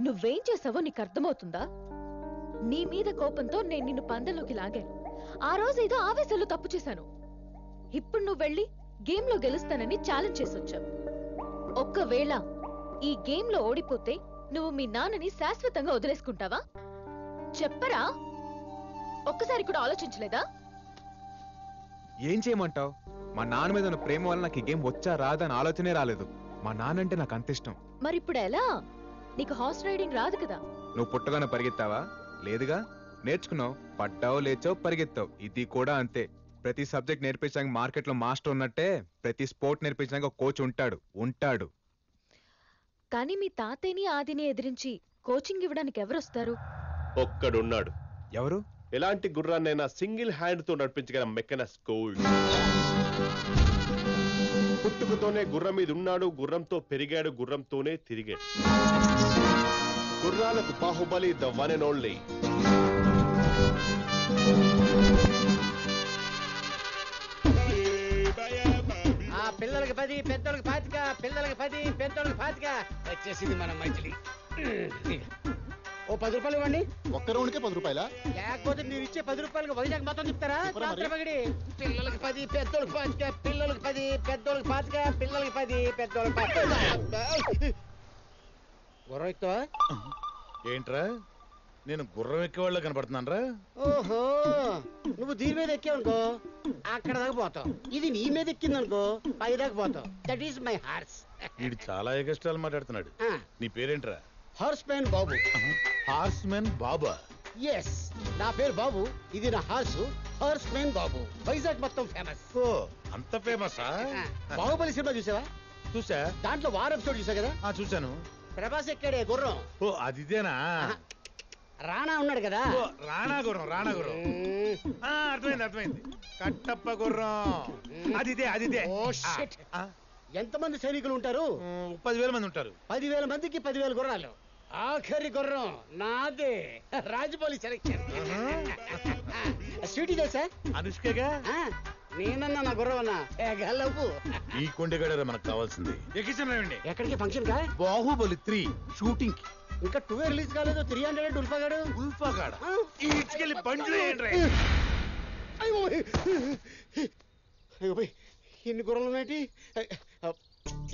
నువ్వేం చేసావో నీకు అర్థమవుతుందా? నీ మీద కోపంతో నేను నిన్ను పందెంలోకి లాగాను. ఆ రోజు ఏదో ఆవేశంలో తప్పు చేశాను. ఇప్పుడు నువ్వు వెళ్ళి గేమ్ లో గెలుస్తానని ఛాలెంజ్ చేసొచ్చావు. ఒక్కవేళ ఈ గేమ్ లో ఓడిపోతే నువ్వు మీ నాన్నని శాశ్వతంగా వదిలేసుకుంటావా? చెప్పరా? ఒక్కసారి కూడా ఆలోచించలేదా? ఏం చేయమంటావు? మా నాన్న మీద ఉన్న ప్రేమ వల్ల నాకు ఈ గేమ్ వచ్చా రాదా అని ఆలోచనే రాలేదు. మా నాన్న అంటే నాకు అంత ఇష్టం. మరిప్పుడు ఎలా? నీకు హార్స్ రైడింగ్ రాదు కదా? నువ్వు పుట్టగానే పరిగెత్తావా? లేదుగా. నేర్చుకున్నావు, పడ్డావు, లేచావు, పరిగెత్తావు. ఇది కూడా అంతే. ప్రతి సబ్జెక్ట్ నేర్పించడానికి మార్కెట్ లో మాస్టర్ ఉన్నట్టే ప్రతి స్పోర్ట్ నేర్పించడానికి ఒక కోచ్ ఉంటాడు. కానీ మీ తాతయ్యని ఆదిని ఎదిరించి కోచింగ్ ఇవ్వడానికి ఎవరొస్తారు? ఒక్కడున్నాడు. ఎవరు? ఎలాంటి గుర్రాన్నైనా సింగిల్ హ్యాండ్ తో నడిపించగల మెకనస్ గోల్డ్. పుట్టుకతోనే గుర్రం మీద ఉన్నాడు, గుర్రంతో పెరిగాడు, గుర్రంతోనే తిరిగాడు. గుర్రాలకు Baahubali, the one and only. పిల్లలకి 10, పెద్దోళ్ళకి 25, పిల్లలకి 10, పెద్దోళ్ళకి 25 వచ్చేసింది మన మైథిలి. ఓ 10 రూపాయలు ఇవ్వండి. ఒక్క రౌండ్కే 10 రూపాయలా? లేకపోతే మీరు ఇచ్చే 10 రూపాయలకు వైజాగ్ మొత్తం చెప్తారా? పిల్లలకి 10, పెద్దోళ్ళకి 25, పిల్లలకి 10, పెద్దోళ్ళకి 25, పిల్లలకి 10, పెద్దోళ్ళకి 25. గుర్రం ఎక్కువ? ఏంట్రా, నేను గుర్రం ఎక్కేవాళ్ళ కనపడుతున్నానరా? ఓహో, నువ్వు దీని మీద ఎక్కావనుకో అక్కడ దాకా పోతావు. ఇది నీ మీద ఎక్కిందనుకో పై దాకా పోతావు. That is my horse. వీడు చాలా ఎగస్ట్రాలు మాట్లాడుతున్నాడు. నీ పేరేంట్రా? హార్స్ మ్యాన్ బాబు. హార్స్ మ్యాన్ బాబా? ఎస్, నా పేరు బాబు, ఇది నా హార్స్. హార్స్ మ్యాన్ బాబు వైజాగ్ మొత్తం ఫేమస్. ఓ, అంత ఫేమసా? బాహుబలి సినిమా చూసావా? చూసా. దాంట్లో వార్ ఎపిసోడ్ చూసా కదా? చూసాను. ప్రభాస్ ఎక్కాడే గుర్రం. ఓ, అదిదేనా? రాణా ఉన్నాడు కదా? రాణా గుర్రం. అర్థమైంది. కట్టప్ప గుర్రం. అదిదే. Oh shit. ఎంతమంది సైనికులు ఉంటారు? 10,000 మంది ఉంటారు. 10,000 మందికి 10,000 గుర్రాలు. ఆఖరి గుర్రం నాదే. రాజమౌళి సెలెక్షన్. స్వీటీ తెలుసా? అనుష్కగా. నేనన్నా నా గుర్రం అన్నా గలవు. ఈ కొండగడ మనకు కావాల్సింది. ఎక్కించండి. ఎక్కడికి ఫంక్షన్ కా? బాహుబలి 3 షూటింగ్ కి. ఇంకా 2 రిలీజ్ కాలేదు. 300 ఉల్ఫాగాడు. ఈడ్చుకెళ్ళి బండ్లు అయ్యో, ఎన్ని గుర్రాలు ఉన్నాయి?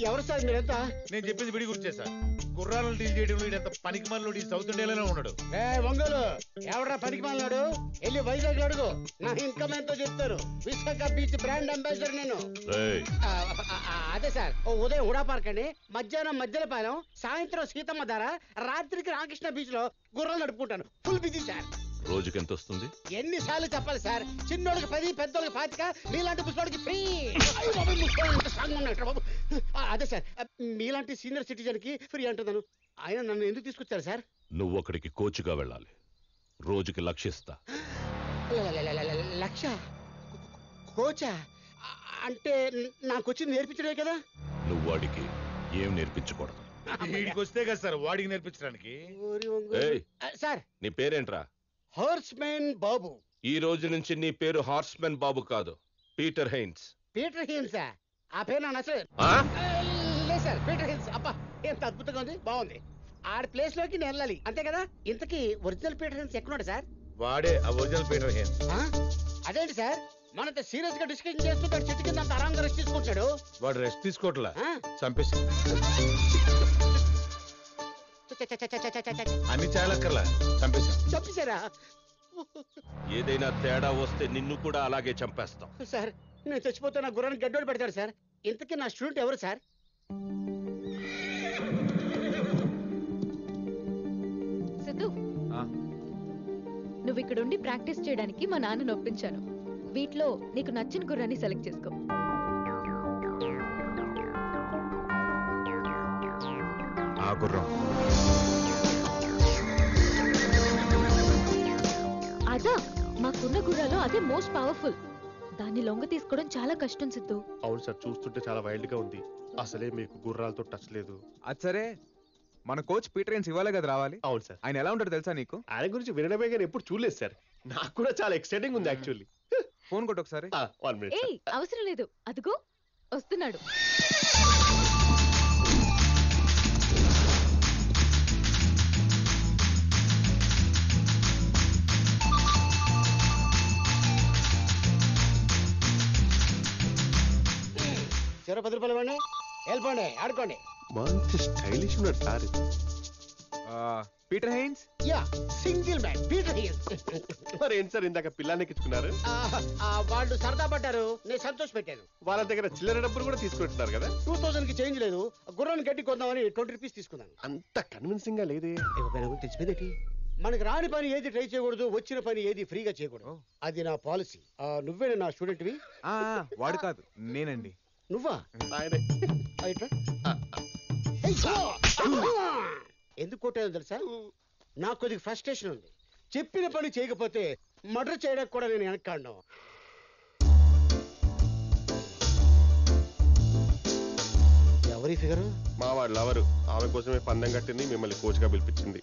ఎవరు సార్ మీరంతా? నేను చెప్పింది విడి గుర్తు చేశా. గుర్రాలను డీల్ చేయడం ఎంత పనికి మనలో సౌత్ ఇండియాలోనే ఉన్నాడు. ఒంగోలు ఎవడా పనికి మాలినాడు? వెళ్ళి వైజాగ్ లో అడుగు. నా ఇన్కమ్ ఎంతో చెప్తారు. విశాఖ బీచ్ బ్రాండ్ అంబాసిడర్ నేను. అదే సార్, ఉదయం హుడా పార్క్ అండి, మధ్యాహ్నం మధ్యలపాలెం, సాయంత్రం సీతమ్మ ధార, రాత్రికి రామకృష్ణ బీచ్ లో గుర్రాలు నడుపుకుంటాను. Full busy sir. రోజుకి ఎంత వస్తుంది? ఎన్నిసార్లు చెప్పాలి సార్? చిన్నోడికి 10, పెద్దోడికి 25, మీలాంటి ముసలోడికి ఫ్రీ. అదే సార్, మీలాంటి సీనియర్ సిటిజన్ కి ఫ్రీ అంటున్నాను. ఆయన నన్ను ఎందుకు తీసుకొచ్చారు సార్? నువ్వు అక్కడికి కోచ్గా వెళ్ళాలి. రోజుకి లక్షిస్తా. లక్ష? కోచా? అంటే నాకు వచ్చి నేర్పించడే కదా? నువ్వు వాడికి ఏం నేర్పించకూడదు. వీడికి వస్తే కదా సార్ వాడికి నేర్పించడానికి. సార్, నీ పేరేంట్రా? హార్స్ మ్యాన్ బాబు. ఈ రోజు నుంచి నీ పేరు హార్స్మెన్ బాబు కాదు, పీటర్ హెయిన్స్. పీటర్ హెయిన్సా? ఆ పేరు నా నచ్చలేదు సార్. Peter Heins. అబ్బా, ఎంత అద్భుతంగా ఉంది, బాగుంది. ఆడ ప్లేస్ లోకి నేను వెళ్ళాలి అంతే కదా? ఇంతకీ ఒరిజినల్ పీటర్ హెయిన్స్ ఎక్కడున్నాడు సార్? వాడే ఒరిజినల్ పీటర్ హెయిన్స్. అదేంటి సార్, మనతో సీరియస్ గా డిస్కషన్ చేస్తూ దాని చెట్టు కింద అంత ఆరాంగా రెస్ట్ తీసుకుంటాడు. వాడు రెస్ట్ తీసుకోవట్లా, చంపేసి. అన్ని చాలక్కర్లా, చంపేశారా? ఏదైనా తేడా వస్తే నిన్ను కూడా అలాగే చంపేస్తాం. సార్, నేను చచ్చిపోతే నా గుర్రానికి గడ్డోడు పెడతాడు సార్. ఇంతకీ నా స్టూడెంట్ ఎవరు సార్? సిద్ధు, నువ్వు ఇక్కడుండి ప్రాక్టీస్ చేయడానికి మా నాన్నను ఒప్పించాను. వీటిలో నీకు నచ్చిన గుర్రాన్ని సెలెక్ట్ చేసుకో. ఆ గుర్రం. అదా మాకున్న గుర్రాలో అదే మోస్ట్ పవర్ఫుల్. దాన్ని లొంగ తీసుకోవడం చాలా కష్టం సిద్ధు. అవును సార్, చూస్తుంటే చాలా వైల్డ్ గా ఉంది. అసలే మీకు గుర్రాలతో టచ్ లేదు. అది సరే, మన కోచ్ పీటర్ హెయిన్స్ ఇవ్వాలే కదా రావాలి. అవును సార్. ఆయన ఎలా ఉంటాడు తెలుసా నీకు? ఆయన గురించి వినడమే కానీ ఎప్పుడు చూడలేదు సార్. నాకు కూడా చాలా ఎక్సైటింగ్ ఉంది యాక్చువల్లీ. ఫోన్ కొట్టు ఒకసారి. అవసరం లేదు, అదిగో వస్తున్నాడు. చెరో 10 రూపాయలు ఇవ్వండి, వెళ్ళిపోండి ఆడుకోండి. మంచి స్టైలిష్ ఉన్నాడు sir. Peter Haynes. Yeah, single man Peter Haynes. మరి ఏంటి సార్ ఇందాక పిల్లాన్ని ఎక్కించుకున్నారు? వాళ్ళు సరదా పడ్డారు, నేను సంతోష పెట్టాను. వాళ్ళ దగ్గర చిల్లర డబ్బులు కూడా తీసుకుంటున్నారు కదా. 2000 కి చేంజ్ లేదు, గుర్రాన్ని గట్టి కొందామని 20 రూపీస్ తీసుకున్నాను. అంత కన్విన్సింగ్ గా లేదే. తెలిసిపోయింది. మనకి రాని పని ఏది ట్రై చేయకూడదు, వచ్చిన పని ఏది ఫ్రీగా చేయకూడదు. అది నా పాలసీ. నువ్వే నా స్టూడెంట్వి? వాడు కాదు, నేనండి. నువ్వా? ఆయనే. ఇట్రా. ఎందుకు కొట్టాను తెలుసా? నాకు కొద్దిగా ఫ్రస్ట్రేషన్ ఉంది. చెప్పిన పని చేయకపోతే మర్డర్ చేయడానికి కూడా నేను వెనక్కాడను. ఎవరి ఫిగరు? మా వాడు లవరు. ఆమె కోసమే పందెం కట్టింది, మిమ్మల్ని కోచ్ గా పిలిపించింది.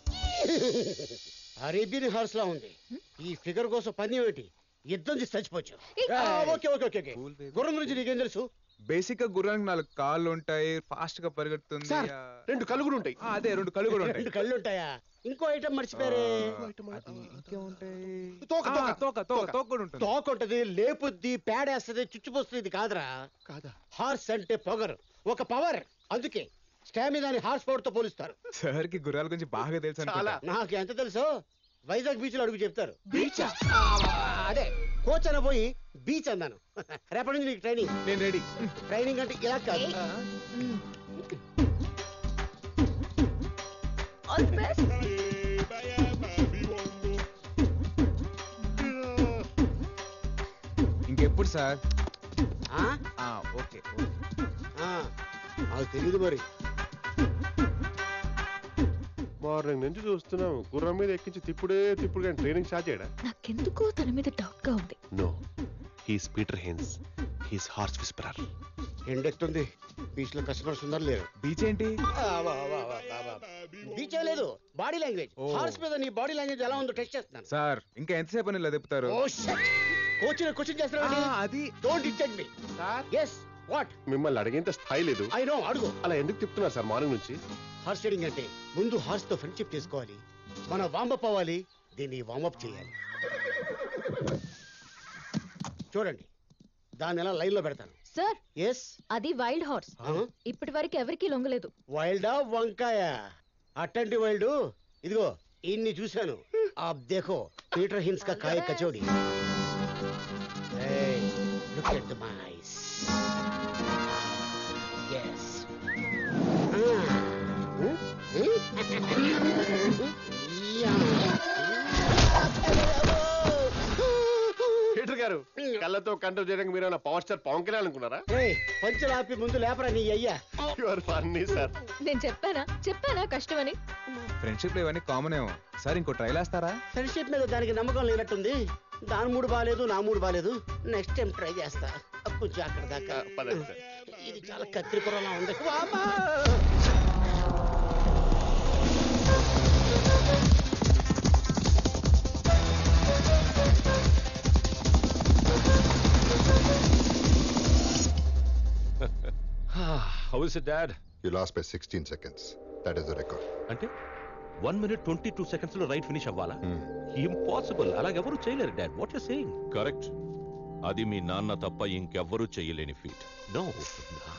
అరేబియన్ హార్స్ లా ఉంది. ఈ ఫిగర్ కోసం పందెం ఏంటి? యుద్ధం చేసి చచ్చిపోవచ్చు. Okay okay okay. గుర్రం గురించి నీకేం తెలుసు? బేసిక్ గా గుర్రానికి 4 కాళ్ళు ఉంటాయి, ఫాస్ట్ గా పరిగెడుతుంది. సార్, 2 కళ్ళు కూడా ఉంటాయి. అదే 2 కళ్ళు కూడా ఉంటాయి. 2 కళ్ళు ఉంటాయా? ఇంకో ఐటమ్ మర్చిపోయారే. తోక ఉంటది, లేపుద్ది, పేడేస్తుంది, చుచ్చిపోస్తుంది. ఇది కాదురా. కాదా? హార్స్ అంటే పొగరు, ఒక పవర్. అందుకే స్టామినాని హార్స్ పవర్ తో పోలుస్తారు. సార్ కి గుర్రాల గురించి బాగా తెలుసు అనుకుంటా. నాకు ఎంత తెలుసో వైజాగ్ బీచ్ లో అడుగు చెప్తారు. బీచ్ అదే కోచ్ అన పోయి బీచ్ అన్నాను. రేపటి నుంచి నీకు ట్రైనింగ్. నేను రెడీ. ట్రైనింగ్ అంటే ఇలా కాదు. ఇంకెప్పుడు సార్? ఓకే. అది తెలియదు మరి. మార్నింగ్ నుంచి చూస్తున్నాం, గుర్రం మీద ఎక్కించి తిప్పుడు కానీ ట్రైనింగ్ స్టార్ట్ చేయడా? నాకెందుకో తన మీద డౌట్ గా ఉంది. No, he's Peter Haynes, he's horse whisperer. ఎండెక్తుంది. బీచ్ లో కస్టమర్స్ ఉన్నారు లేరు? బీచ్ ఏంటి? బీచ్ లేదు, బాడీ లాంగ్వేజ్. హార్స్ మీద నీ బాడీ లాంగ్వేజ్ ఎలా ఉందో టెస్ట్ చేస్తున్నాను. సార్ ఇంకా ఎంతసేపు అని ఇలా చెప్తారు? కోచ్ క్వశ్చన్ చేస్తున్నాడు. అది don't disturb me. yes what? మిమ్మల్ని అడిగేంత స్థాయి లేదు. I know, అడుగు. అలా ఎందుకు తిప్పుతున్నారు సార్ మార్నింగ్ నుంచి? హార్స్ రైడింగ్ అంటే ముందు హార్స్ తో ఫ్రెండ్షిప్ చేసుకోవాలి, మన వార్మప్ అవ్వాలి, దీన్ని వార్మప్ చేయాలి. చూడండి, దాన్ని ఎలా లైన్ లో పెడతాను. సార్, ఎస్, అది వైల్డ్ హార్స్. ఇప్పటి వరకు ఎవరికి లొంగలేదు. వైల్డా వంకాయ? అట్టంటి వైల్డ్ ఇదిగో ఇన్ని చూశాను. ఆప్ దేఖో, పీటర్ హిన్స్ కా కాయ kachori. Look at the mice. Yes. Peter గారు, కళ్ళతో కంట్రోల్ చేయడానికి మీరు పవర్ స్టార్ పవన్ కళ్యాణ్ అనుకున్నారా? పంచలాపి ముందు లేపరా నీ అయ్యా. Your funny sir. నేను చెప్పానా కష్టమని. ఫ్రెండ్షిప్ లో ఇవన్నీ కామన్ ఏమో సార్. ఇంకో ట్రైల్ వేస్తారా? ఫ్రెండ్షిప్ మీద దానికి నమ్మకం లేనట్టుంది. దాని మూడు బాలేదు, నా మూడు బాలేదు. నెక్స్ట్ టైం ట్రై చేస్తా. కొంచెం అక్కడ దాకా. ఇది చాలా కత్తిరిపురంలా ఉంది. How is it, Dad? You lost by 16 seconds. That is the record. అంటే 1 minute 22 seconds లో రైట్ ఫినిష్ అవ్వాలా? ఇంపాసిబుల్. అలాగెవరూ చేయలేరు dad. What you saying? Correct. అది మీ నాన్న తప్ప ఇంకెవ్వరూ చేయలేని feat. No,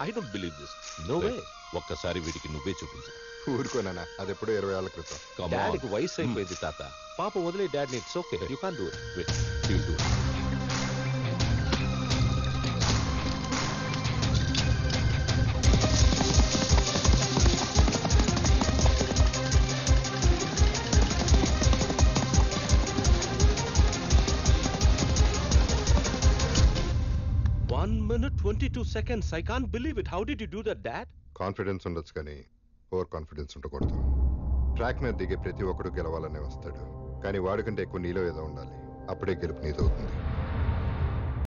I don't believe this. No way. ఒక్కసారి వీడికి నువ్వే చూపించు. ఊరుకోనా, అది ఎప్పుడో 20 ఏళ్ల క్రితం. డాడీకి వయసు అయిపోయింది తాత. పాప వదిలే dad. It's okay, you can't do it. Wait, he will do it. One minute 22 seconds. I can't believe it. How did you do that, Dad? Confidence ఉండొచ్చు కానీ ఓవర్ కాన్ఫిడెన్స్ ఉండకూడదు. ట్రాక్ మీద దిగే ప్రతి ఒక్కడు గెలవాలనే వస్తాడు, కానీ వాడికంటే ఎక్కువ నీలో ఏదో ఉండాలి. అప్పుడే గెలుపు నీదవుతుంది.